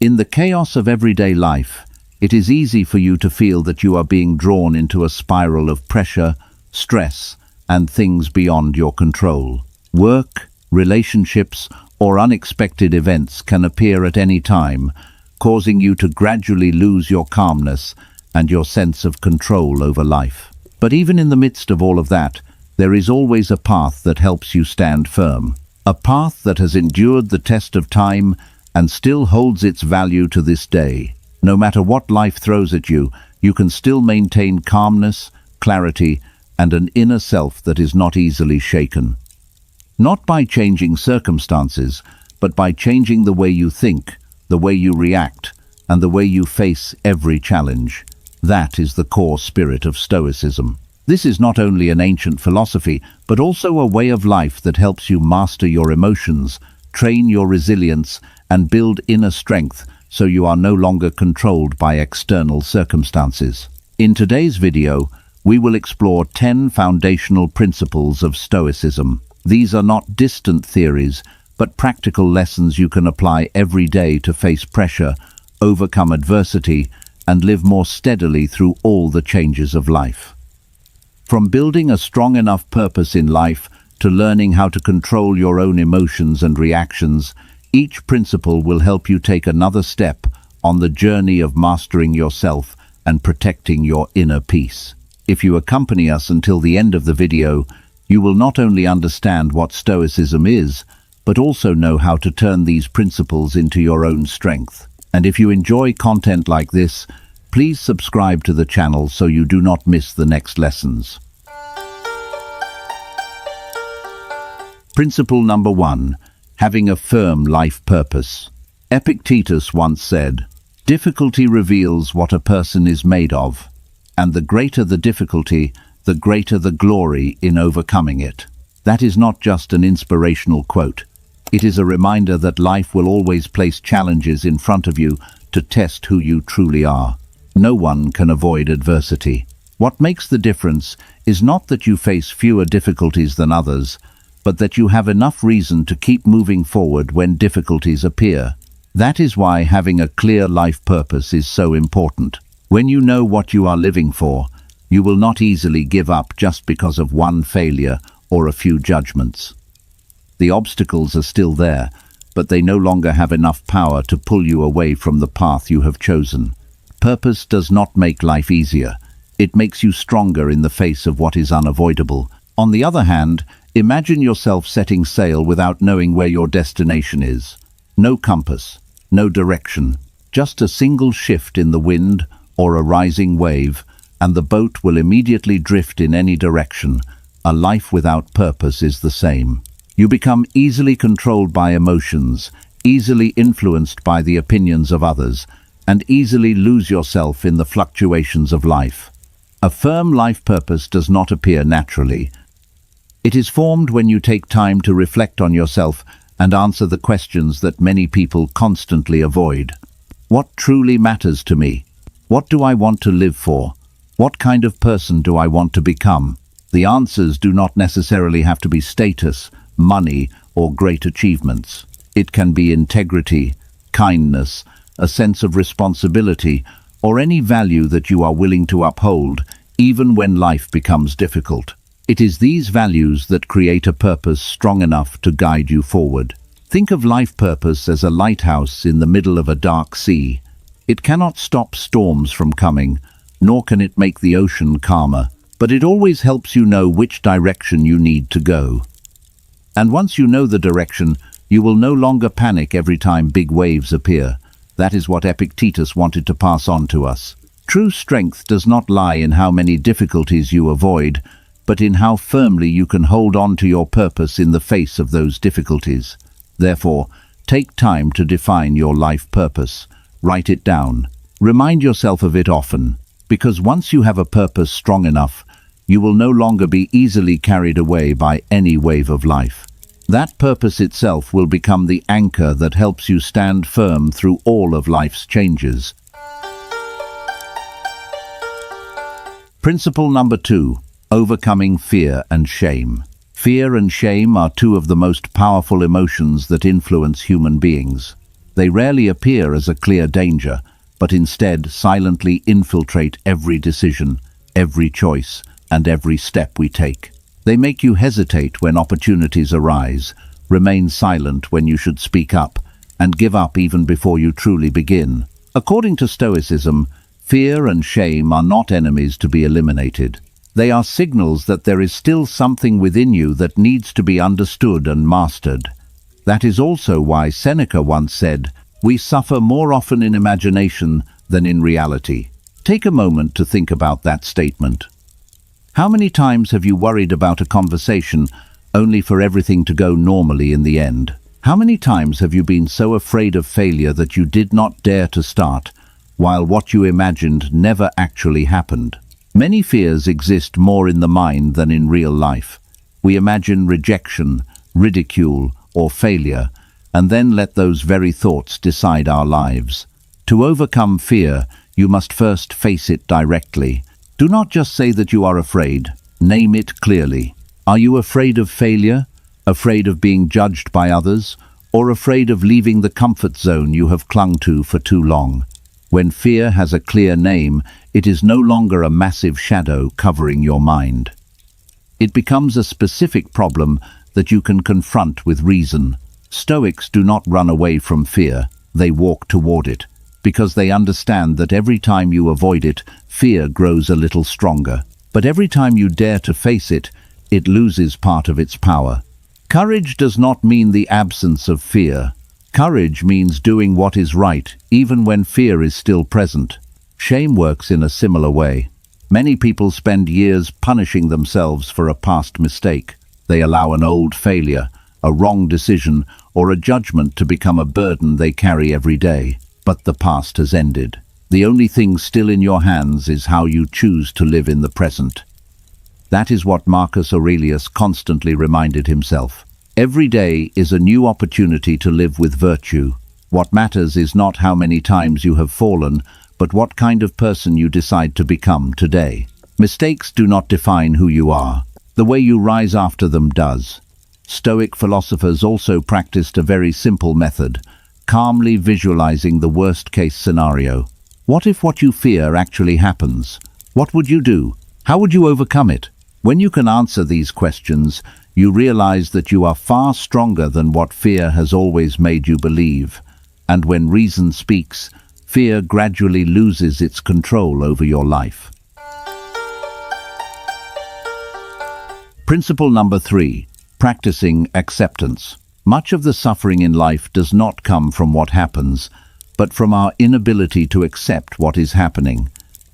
In the chaos of everyday life, it is easy for you to feel that you are being drawn into a spiral of pressure, stress, and things beyond your control. Work, relationships, or unexpected events can appear at any time, causing you to gradually lose your calmness and your sense of control over life. But even in the midst of all of that, there is always a path that helps you stand firm. A path that has endured the test of time and still holds its value to this day. No matter what life throws at you, you can still maintain calmness, clarity, and an inner self that is not easily shaken. Not by changing circumstances, but by changing the way you think, the way you react, and the way you face every challenge. That is the core spirit of Stoicism. This is not only an ancient philosophy, but also a way of life that helps you master your emotions, train your resilience, and build inner strength so you are no longer controlled by external circumstances. In today's video, we will explore 10 foundational principles of Stoicism. These are not distant theories, but practical lessons you can apply every day to face pressure, overcome adversity, and live more steadily through all the changes of life. From building a strong enough purpose in life to learning how to control your own emotions and reactions, each principle will help you take another step on the journey of mastering yourself and protecting your inner peace. If you accompany us until the end of the video, you will not only understand what Stoicism is, but also know how to turn these principles into your own strength. And if you enjoy content like this, please subscribe to the channel so you do not miss the next lessons. Principle number 1. Having a firm life purpose. Epictetus once said, "Difficulty reveals what a person is made of, and the greater the difficulty, the greater the glory in overcoming it." That is not just an inspirational quote. It is a reminder that life will always place challenges in front of you to test who you truly are. No one can avoid adversity. What makes the difference is not that you face fewer difficulties than others, but that you have enough reason to keep moving forward when difficulties appear. That is why having a clear life purpose is so important. When you know what you are living for, you will not easily give up just because of one failure or a few judgments. The obstacles are still there, but they no longer have enough power to pull you away from the path you have chosen. Purpose does not make life easier. It makes you stronger in the face of what is unavoidable. On the other hand, imagine yourself setting sail without knowing where your destination is. No compass, no direction, just a single shift in the wind or a rising wave, and the boat will immediately drift in any direction. A life without purpose is the same. You become easily controlled by emotions, easily influenced by the opinions of others, and easily lose yourself in the fluctuations of life. A firm life purpose does not appear naturally. It is formed when you take time to reflect on yourself and answer the questions that many people constantly avoid. What truly matters to me? What do I want to live for? What kind of person do I want to become? The answers do not necessarily have to be status, money, or great achievements. It can be integrity, kindness, a sense of responsibility, or any value that you are willing to uphold, even when life becomes difficult. It is these values that create a purpose strong enough to guide you forward. Think of life purpose as a lighthouse in the middle of a dark sea. It cannot stop storms from coming, nor can it make the ocean calmer, but it always helps you know which direction you need to go. And once you know the direction, you will no longer panic every time big waves appear. That is what Epictetus wanted to pass on to us. True strength does not lie in how many difficulties you avoid, but in how firmly you can hold on to your purpose in the face of those difficulties. Therefore, take time to define your life purpose. Write it down. Remind yourself of it often, because once you have a purpose strong enough, you will no longer be easily carried away by any wave of life. That purpose itself will become the anchor that helps you stand firm through all of life's changes. Principle number 2. Overcoming fear and shame. Fear and shame are two of the most powerful emotions that influence human beings. They rarely appear as a clear danger, but instead silently infiltrate every decision, every choice, and every step we take. They make you hesitate when opportunities arise, remain silent when you should speak up, and give up even before you truly begin. According to Stoicism, fear and shame are not enemies to be eliminated. They are signals that there is still something within you that needs to be understood and mastered. That is also why Seneca once said, "We suffer more often in imagination than in reality." Take a moment to think about that statement. How many times have you worried about a conversation only for everything to go normally in the end? How many times have you been so afraid of failure that you did not dare to start, while what you imagined never actually happened? Many fears exist more in the mind than in real life. We imagine rejection, ridicule, or failure, and then let those very thoughts decide our lives. To overcome fear, you must first face it directly. Do not just say that you are afraid. Name it clearly. Are you afraid of failure? Afraid of being judged by others? Or afraid of leaving the comfort zone you have clung to for too long? When fear has a clear name, it is no longer a massive shadow covering your mind. It becomes a specific problem that you can confront with reason. Stoics do not run away from fear, they walk toward it, because they understand that every time you avoid it, fear grows a little stronger. But every time you dare to face it, it loses part of its power. Courage does not mean the absence of fear. Courage means doing what is right, even when fear is still present. Shame works in a similar way. Many people spend years punishing themselves for a past mistake. They allow an old failure, a wrong decision, or a judgment to become a burden they carry every day. But the past has ended. The only thing still in your hands is how you choose to live in the present. That is what Marcus Aurelius constantly reminded himself. Every day is a new opportunity to live with virtue. What matters is not how many times you have fallen, but what kind of person you decide to become today. Mistakes do not define who you are. The way you rise after them does. Stoic philosophers also practiced a very simple method, calmly visualizing the worst-case scenario. What if what you fear actually happens? What would you do? How would you overcome it? When you can answer these questions, you realize that you are far stronger than what fear has always made you believe. And when reason speaks, fear gradually loses its control over your life. Principle number 3. Practicing acceptance. Much of the suffering in life does not come from what happens, but from our inability to accept what is happening.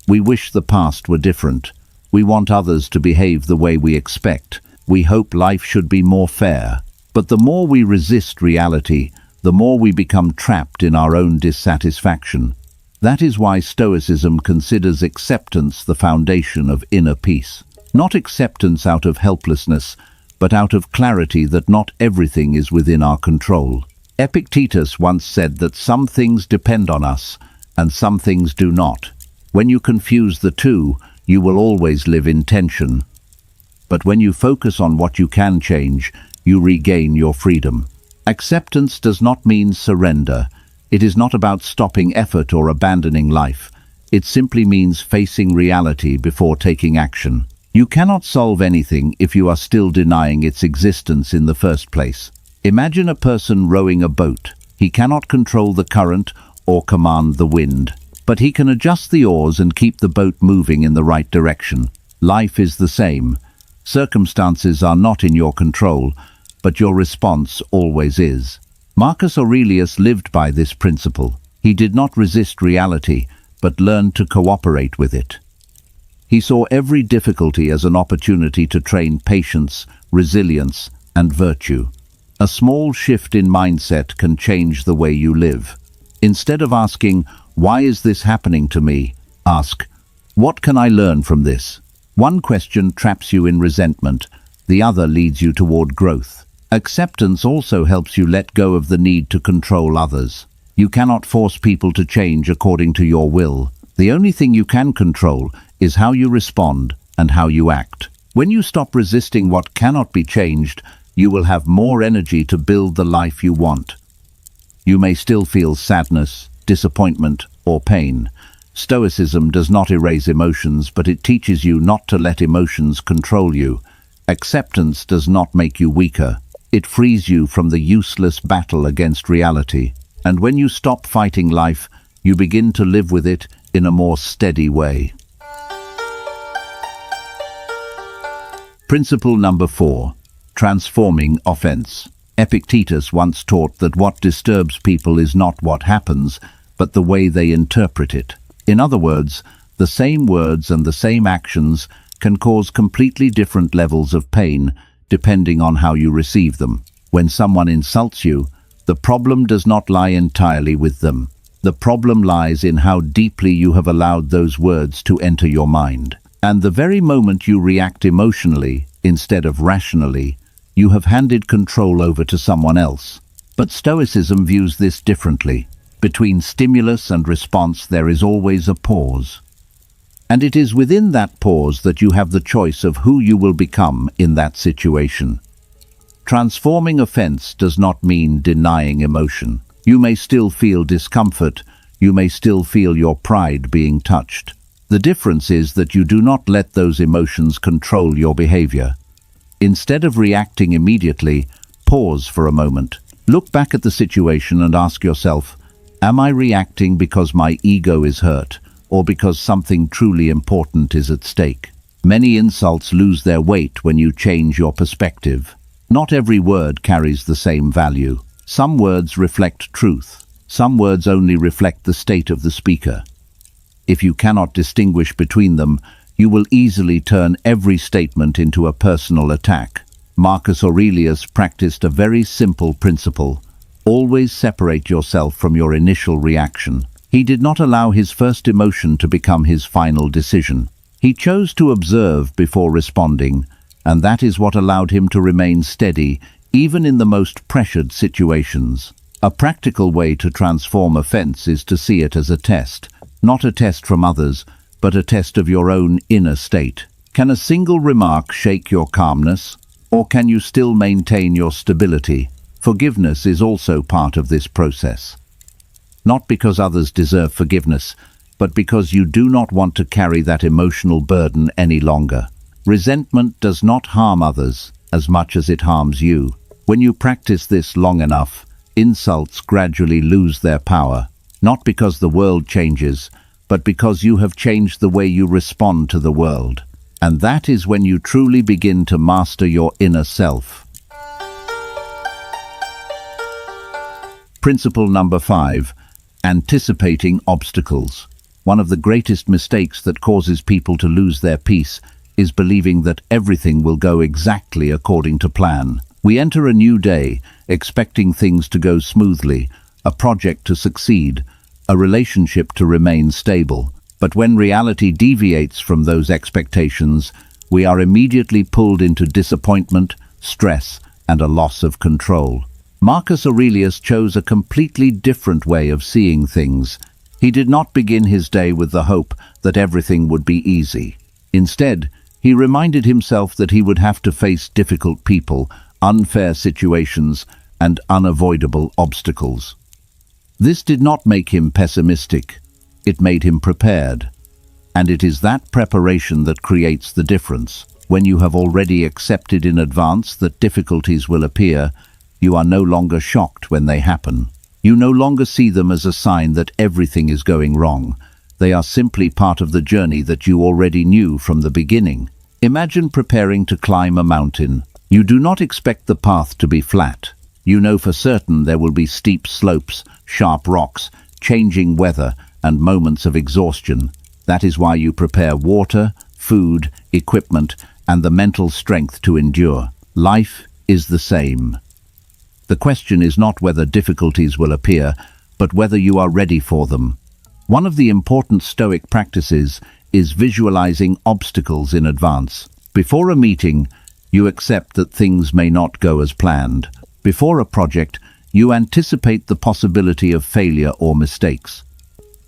We wish the past were different. We want others to behave the way we expect. We hope life should be more fair. But the more we resist reality, the more we become trapped in our own dissatisfaction. That is why Stoicism considers acceptance the foundation of inner peace. Not acceptance out of helplessness, but out of clarity that not everything is within our control. Epictetus once said that some things depend on us, and some things do not. When you confuse the two, you will always live in tension. But when you focus on what you can change, you regain your freedom. Acceptance does not mean surrender. It is not about stopping effort or abandoning life. It simply means facing reality before taking action. You cannot solve anything if you are still denying its existence in the first place. Imagine a person rowing a boat. He cannot control the current or command the wind, but he can adjust the oars and keep the boat moving in the right direction. Life is the same. Circumstances are not in your control, but your response always is. Marcus Aurelius lived by this principle. He did not resist reality, but learned to cooperate with it. He saw every difficulty as an opportunity to train patience, resilience, and virtue. A small shift in mindset can change the way you live. Instead of asking, "Why is this happening to me?" ask, "What can I learn from this?" One question traps you in resentment, the other leads you toward growth. Acceptance also helps you let go of the need to control others. You cannot force people to change according to your will. The only thing you can control is how you respond and how you act. When you stop resisting what cannot be changed, you will have more energy to build the life you want. You may still feel sadness, disappointment, or pain. Stoicism does not erase emotions, but it teaches you not to let emotions control you. Acceptance does not make you weaker. It frees you from the useless battle against reality. And when you stop fighting life, you begin to live with it in a more steady way. Principle number 4. Transforming offense. Epictetus once taught that what disturbs people is not what happens, but the way they interpret it. In other words, the same words and the same actions can cause completely different levels of pain depending on how you receive them. When someone insults you, the problem does not lie entirely with them. The problem lies in how deeply you have allowed those words to enter your mind. And the very moment you react emotionally instead of rationally, you have handed control over to someone else. But Stoicism views this differently. Between stimulus and response there is always a pause. And it is within that pause that you have the choice of who you will become in that situation. Transforming offense does not mean denying emotion. You may still feel discomfort. You may still feel your pride being touched. The difference is that you do not let those emotions control your behavior. Instead of reacting immediately, pause for a moment. Look back at the situation and ask yourself, am I reacting because my ego is hurt, or because something truly important is at stake? Many insults lose their weight when you change your perspective. Not every word carries the same value. Some words reflect truth. Some words only reflect the state of the speaker. If you cannot distinguish between them, you will easily turn every statement into a personal attack. Marcus Aurelius practiced a very simple principle. Always separate yourself from your initial reaction. He did not allow his first emotion to become his final decision. He chose to observe before responding, and that is what allowed him to remain steady, even in the most pressured situations. A practical way to transform offense is to see it as a test. Not a test from others, but a test of your own inner state. Can a single remark shake your calmness, or can you still maintain your stability? Forgiveness is also part of this process. Not because others deserve forgiveness, but because you do not want to carry that emotional burden any longer. Resentment does not harm others as much as it harms you. When you practice this long enough, insults gradually lose their power. Not because the world changes, but because you have changed the way you respond to the world. And that is when you truly begin to master your inner self. Principle number 5. Anticipating obstacles. One of the greatest mistakes that causes people to lose their peace is believing that everything will go exactly according to plan. We enter a new day, expecting things to go smoothly, a project to succeed, a relationship to remain stable. But when reality deviates from those expectations, we are immediately pulled into disappointment, stress, and a loss of control. Marcus Aurelius chose a completely different way of seeing things. He did not begin his day with the hope that everything would be easy. Instead, he reminded himself that he would have to face difficult people, unfair situations, and unavoidable obstacles. This did not make him pessimistic. It made him prepared. And it is that preparation that creates the difference. When you have already accepted in advance that difficulties will appear, you are no longer shocked when they happen. You no longer see them as a sign that everything is going wrong. They are simply part of the journey that you already knew from the beginning. Imagine preparing to climb a mountain. You do not expect the path to be flat. You know for certain there will be steep slopes, sharp rocks, changing weather, and moments of exhaustion. That is why you prepare water, food, equipment, and the mental strength to endure. Life is the same. The question is not whether difficulties will appear, but whether you are ready for them. One of the important Stoic practices is visualizing obstacles in advance. Before a meeting, you accept that things may not go as planned. Before a project, you anticipate the possibility of failure or mistakes.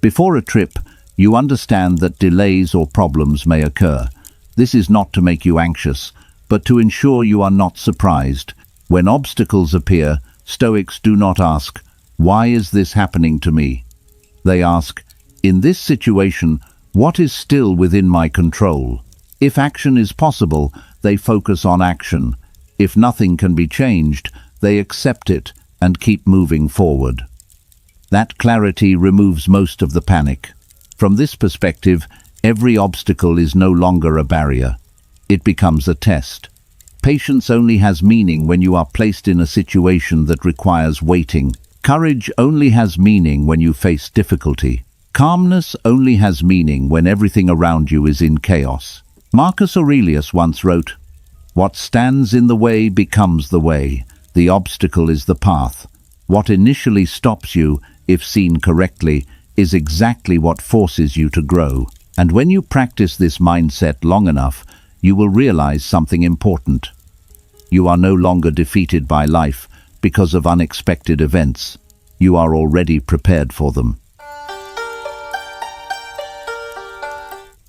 Before a trip, you understand that delays or problems may occur. This is not to make you anxious, but to ensure you are not surprised. When obstacles appear, Stoics do not ask, Why is this happening to me? They ask, in this situation, what is still within my control? If action is possible, they focus on action. If nothing can be changed, they accept it and keep moving forward. That clarity removes most of the panic. From this perspective, every obstacle is no longer a barrier. It becomes a test. Patience only has meaning when you are placed in a situation that requires waiting. Courage only has meaning when you face difficulty. Calmness only has meaning when everything around you is in chaos. Marcus Aurelius once wrote, "What stands in the way becomes the way. The obstacle is the path. What initially stops you, if seen correctly, is exactly what forces you to grow." And when you practice this mindset long enough, you will realize something important. You are no longer defeated by life because of unexpected events. You are already prepared for them.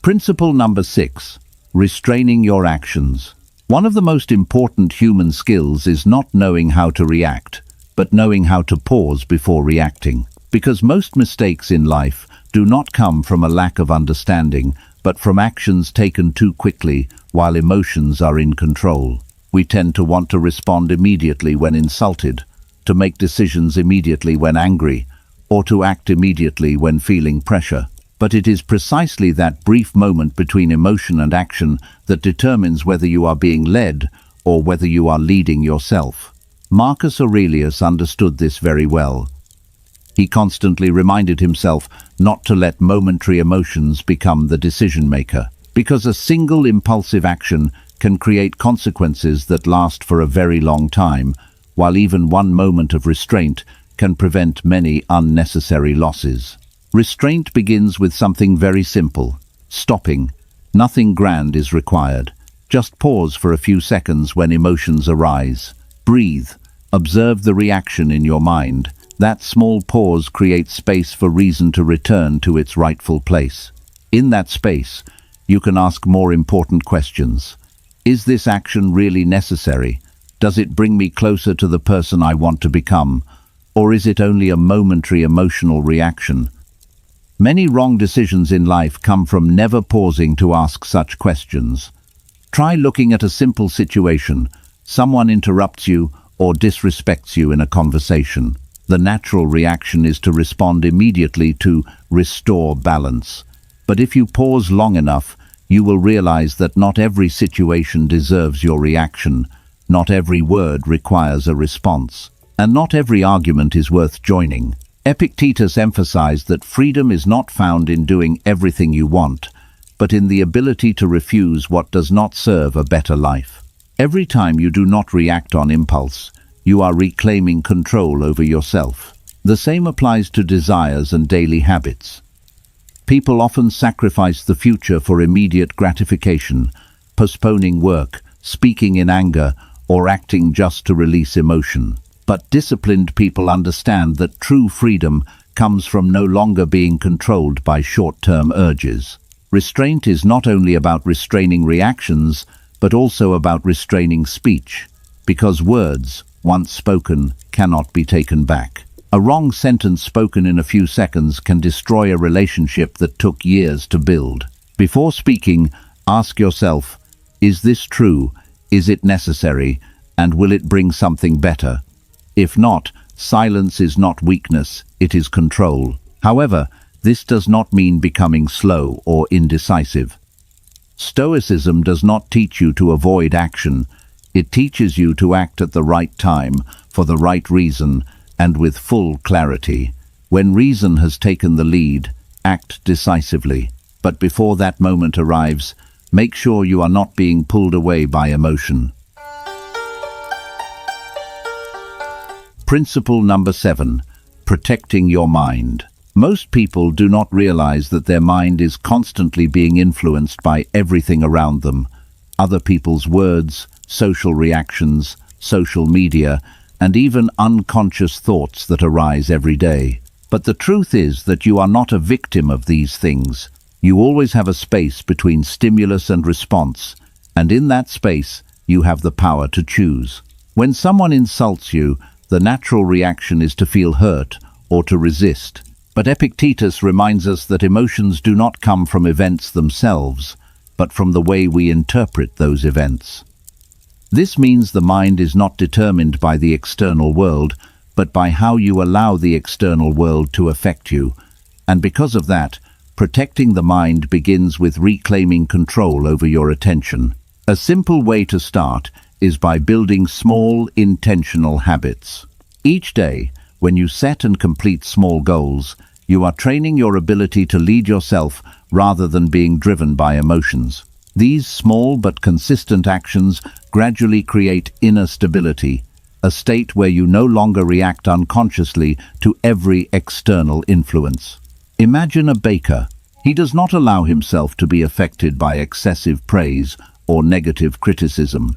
Principle number 6. Restraining your actions. One of the most important human skills is not knowing how to react, but knowing how to pause before reacting. Because most mistakes in life do not come from a lack of understanding, but from actions taken too quickly while emotions are in control. We tend to want to respond immediately when insulted, to make decisions immediately when angry, or to act immediately when feeling pressure. But it is precisely that brief moment between emotion and action that determines whether you are being led or whether you are leading yourself. Marcus Aurelius understood this very well. He constantly reminded himself not to let momentary emotions become the decision-maker, because a single impulsive action can create consequences that last for a very long time, while even one moment of restraint can prevent many unnecessary losses. Restraint begins with something very simple: stopping. Nothing grand is required. Just pause for a few seconds when emotions arise. Breathe. Observe the reaction in your mind. That small pause creates space for reason to return to its rightful place. In that space, you can ask more important questions. Is this action really necessary? Does it bring me closer to the person I want to become? Or is it only a momentary emotional reaction? Many wrong decisions in life come from never pausing to ask such questions. Try looking at a simple situation. Someone interrupts you or disrespects you in a conversation. The natural reaction is to respond immediately to restore balance. But if you pause long enough, you will realize that not every situation deserves your reaction, not every word requires a response, and not every argument is worth joining. Epictetus emphasized that freedom is not found in doing everything you want, but in the ability to refuse what does not serve a better life. Every time you do not react on impulse, you are reclaiming control over yourself. The same applies to desires and daily habits. People often sacrifice the future for immediate gratification, postponing work, speaking in anger, or acting just to release emotion. But disciplined people understand that true freedom comes from no longer being controlled by short-term urges. Restraint is not only about restraining reactions, but also about restraining speech, because words, once spoken, cannot be taken back. A wrong sentence spoken in a few seconds can destroy a relationship that took years to build. Before speaking, ask yourself, is this true? Is it necessary? And will it bring something better? If not, silence is not weakness, it is control. However, this does not mean becoming slow or indecisive. Stoicism does not teach you to avoid action. It teaches you to act at the right time, for the right reason, and with full clarity. When reason has taken the lead, act decisively. But before that moment arrives, make sure you are not being pulled away by emotion. Principle number 7. Protecting your mind. Most people do not realize that their mind is constantly being influenced by everything around them. Other people's words, social reactions, social media, and even unconscious thoughts that arise every day. But the truth is that you are not a victim of these things. You always have a space between stimulus and response, and in that space, you have the power to choose. When someone insults you, The natural reaction is to feel hurt or to resist. But Epictetus reminds us that emotions do not come from events themselves, but from the way we interpret those events. This means the mind is not determined by the external world, but by how you allow the external world to affect you. And because of that, protecting the mind begins with reclaiming control over your attention. A simple way to start is by building small, intentional habits. Each day, when you set and complete small goals, you are training your ability to lead yourself rather than being driven by emotions. These small but consistent actions gradually create inner stability, a state where you no longer react unconsciously to every external influence. Imagine a baker. He does not allow himself to be affected by excessive praise or negative criticism.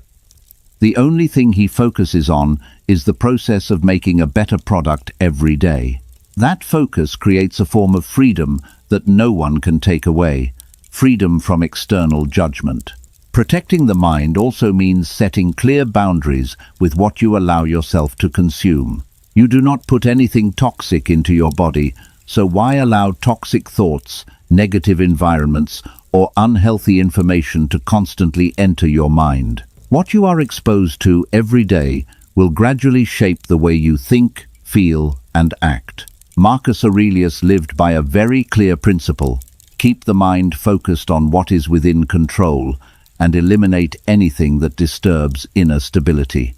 The only thing he focuses on is the process of making a better product every day. That focus creates a form of freedom that no one can take away, freedom from external judgment. Protecting the mind also means setting clear boundaries with what you allow yourself to consume. You do not put anything toxic into your body, so why allow toxic thoughts, negative environments, or unhealthy information to constantly enter your mind? What you are exposed to every day will gradually shape the way you think, feel, and act. Marcus Aurelius lived by a very clear principle: keep the mind focused on what is within control and eliminate anything that disturbs inner stability.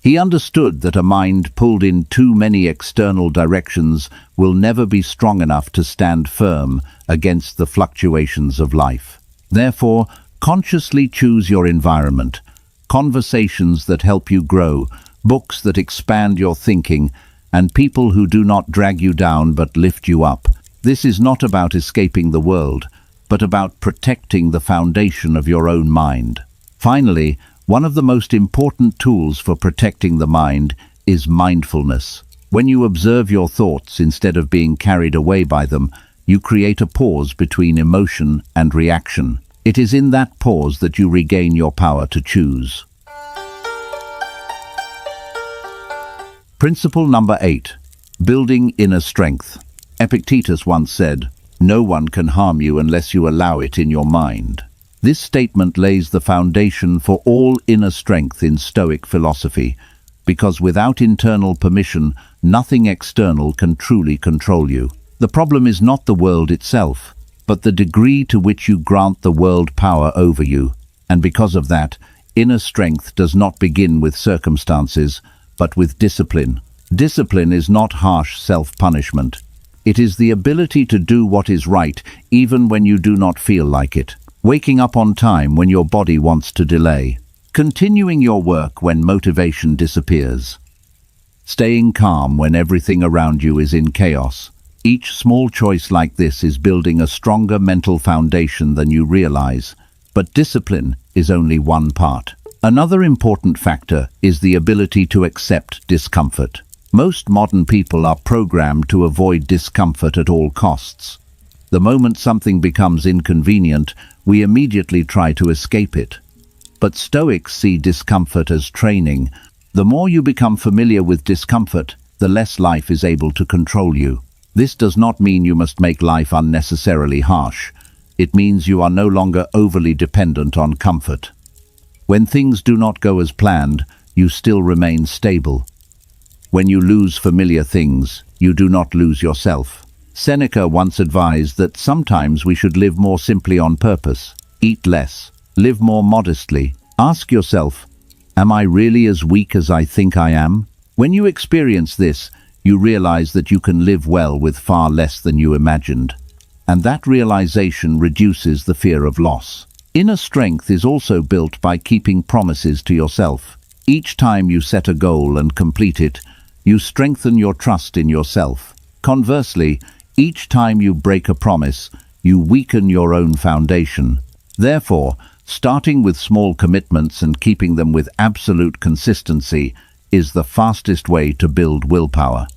He understood that a mind pulled in too many external directions will never be strong enough to stand firm against the fluctuations of life. Therefore, consciously choose your environment, conversations that help you grow, books that expand your thinking, and people who do not drag you down but lift you up. This is not about escaping the world, but about protecting the foundation of your own mind. Finally, one of the most important tools for protecting the mind is mindfulness. When you observe your thoughts instead of being carried away by them, you create a pause between emotion and reaction. It is in that pause that you regain your power to choose. Principle number 8. Building inner strength. Epictetus once said, "No one can harm you unless you allow it in your mind." This statement lays the foundation for all inner strength in Stoic philosophy, because without internal permission, nothing external can truly control you. The problem is not the world itself, but the degree to which you grant the world power over you. And because of that, inner strength does not begin with circumstances, but with discipline. Discipline is not harsh self-punishment. It is the ability to do what is right even when you do not feel like it. Waking up on time when your body wants to delay. Continuing your work when motivation disappears. Staying calm when everything around you is in chaos. Each small choice like this is building a stronger mental foundation than you realize, but discipline is only one part. Another important factor is the ability to accept discomfort. Most modern people are programmed to avoid discomfort at all costs. The moment something becomes inconvenient, we immediately try to escape it. But Stoics see discomfort as training. The more you become familiar with discomfort, the less life is able to control you. This does not mean you must make life unnecessarily harsh. It means you are no longer overly dependent on comfort. When things do not go as planned, you still remain stable. When you lose familiar things, you do not lose yourself. Seneca once advised that sometimes we should live more simply on purpose. Eat less. Live more modestly. Ask yourself, am I really as weak as I think I am? When you experience this, you realize that you can live well with far less than you imagined. And that realization reduces the fear of loss. Inner strength is also built by keeping promises to yourself. Each time you set a goal and complete it, you strengthen your trust in yourself. Conversely, each time you break a promise, you weaken your own foundation. Therefore, starting with small commitments and keeping them with absolute consistency is the fastest way to build willpower.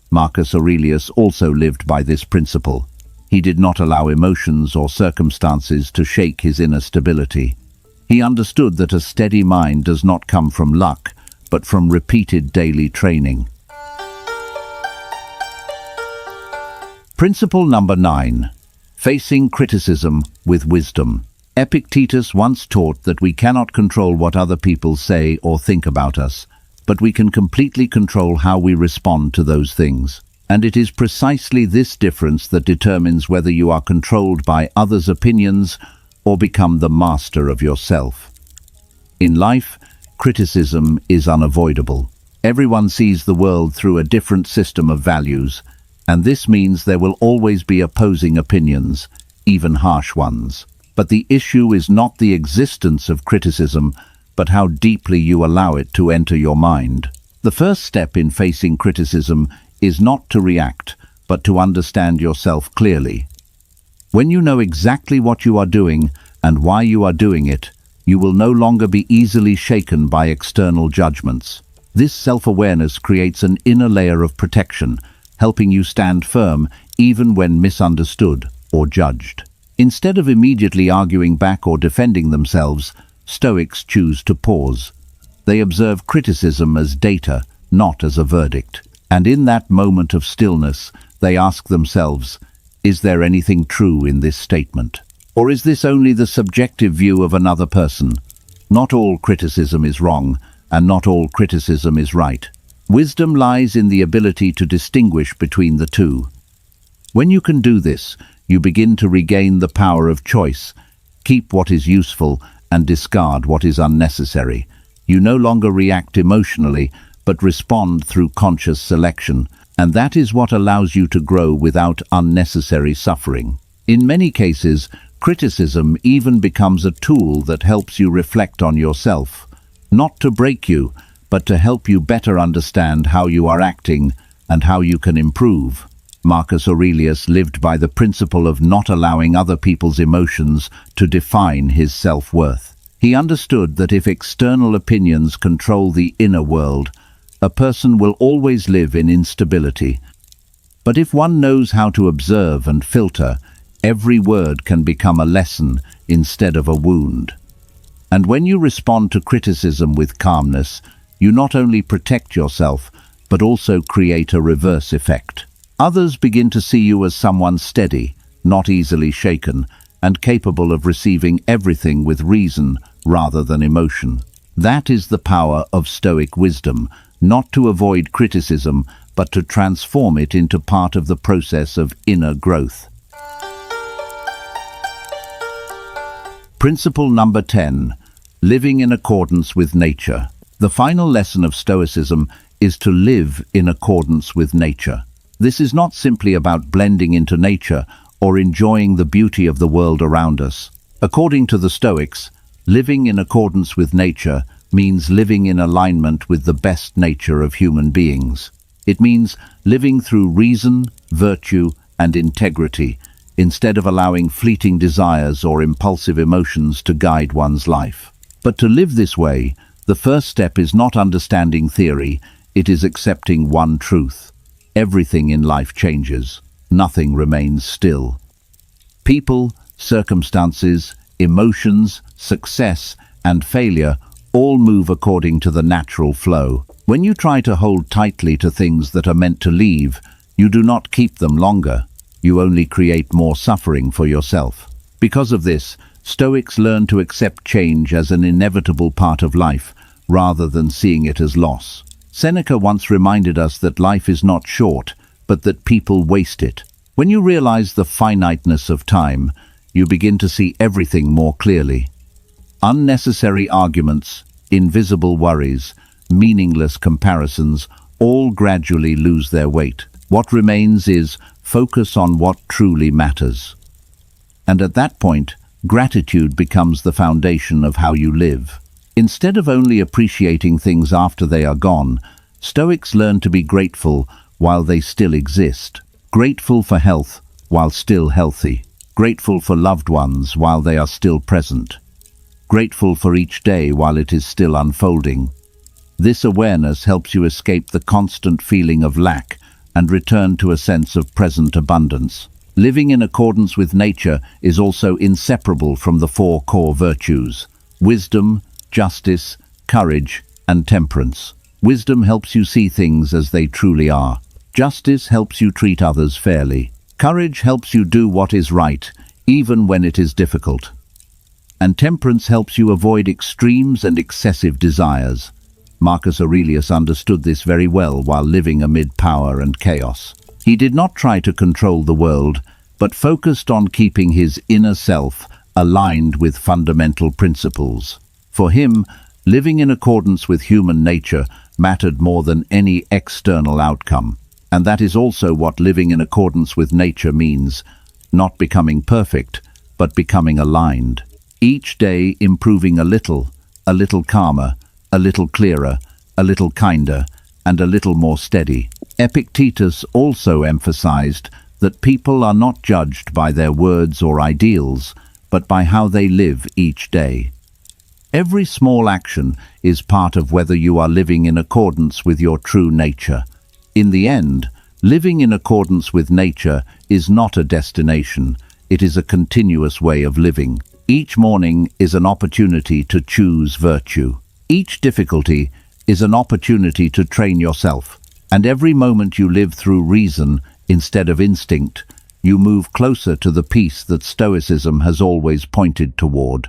Marcus Aurelius also lived by this principle. He did not allow emotions or circumstances to shake his inner stability. He understood that a steady mind does not come from luck, but from repeated daily training. Principle number 9. Facing criticism with wisdom. Epictetus once taught that we cannot control what other people say or think about us, but we can completely control how we respond to those things. And it is precisely this difference that determines whether you are controlled by others' opinions or become the master of yourself. In life, criticism is unavoidable. Everyone sees the world through a different system of values, and this means there will always be opposing opinions, even harsh ones. But the issue is not the existence of criticism, but how deeply you allow it to enter your mind. The first step in facing criticism is not to react, but to understand yourself clearly. When you know exactly what you are doing and why you are doing it, you will no longer be easily shaken by external judgments. This self-awareness creates an inner layer of protection, helping you stand firm even when misunderstood or judged. Instead of immediately arguing back or defending themselves, Stoics choose to pause. They observe criticism as data, not as a verdict. And in that moment of stillness, they ask themselves, is there anything true in this statement? Or is this only the subjective view of another person? Not all criticism is wrong, and not all criticism is right. Wisdom lies in the ability to distinguish between the two. When you can do this, you begin to regain the power of choice, keep what is useful, and discard what is unnecessary. You no longer react emotionally, but respond through conscious selection, and that is what allows you to grow without unnecessary suffering. In many cases, criticism even becomes a tool that helps you reflect on yourself, not to break you, but to help you better understand how you are acting and how you can improve. Marcus Aurelius lived by the principle of not allowing other people's emotions to define his self-worth. He understood that if external opinions control the inner world, a person will always live in instability. But if one knows how to observe and filter, every word can become a lesson instead of a wound. And when you respond to criticism with calmness, you not only protect yourself, but also create a reverse effect. Others begin to see you as someone steady, not easily shaken, and capable of receiving everything with reason rather than emotion. That is the power of Stoic wisdom, not to avoid criticism, but to transform it into part of the process of inner growth. Principle number 10. Living in accordance with nature. The final lesson of Stoicism is to live in accordance with nature. This is not simply about blending into nature or enjoying the beauty of the world around us. According to the Stoics, living in accordance with nature means living in alignment with the best nature of human beings. It means living through reason, virtue, and integrity, instead of allowing fleeting desires or impulsive emotions to guide one's life. But to live this way, the first step is not understanding theory, it is accepting one truth. Everything in life changes. Nothing remains still. People, circumstances, emotions, success, and failure all move according to the natural flow. When you try to hold tightly to things that are meant to leave, you do not keep them longer. You only create more suffering for yourself. Because of this, Stoics learn to accept change as an inevitable part of life, rather than seeing it as loss. Seneca once reminded us that life is not short, but that people waste it. When you realize the finiteness of time, you begin to see everything more clearly. Unnecessary arguments, invisible worries, meaningless comparisons, all gradually lose their weight. What remains is focus on what truly matters. And at that point, gratitude becomes the foundation of how you live. Instead of only appreciating things after they are gone, Stoics learn to be grateful while they still exist. Grateful for health while still healthy. Grateful for loved ones while they are still present. Grateful for each day while it is still unfolding. This awareness helps you escape the constant feeling of lack and return to a sense of present abundance. Living in accordance with nature is also inseparable from the four core virtues: wisdom, justice, courage, and temperance. Wisdom helps you see things as they truly are. Justice helps you treat others fairly. Courage helps you do what is right, even when it is difficult. And temperance helps you avoid extremes and excessive desires. Marcus Aurelius understood this very well while living amid power and chaos. He did not try to control the world, but focused on keeping his inner self aligned with fundamental principles. For him, living in accordance with human nature mattered more than any external outcome. And that is also what living in accordance with nature means, not becoming perfect, but becoming aligned. Each day improving a little calmer, a little clearer, a little kinder, and a little more steady. Epictetus also emphasized that people are not judged by their words or ideals, but by how they live each day. Every small action is part of whether you are living in accordance with your true nature. In the end, living in accordance with nature is not a destination, it is a continuous way of living. Each morning is an opportunity to choose virtue. Each difficulty is an opportunity to train yourself. And every moment you live through reason instead of instinct, you move closer to the peace that Stoicism has always pointed toward.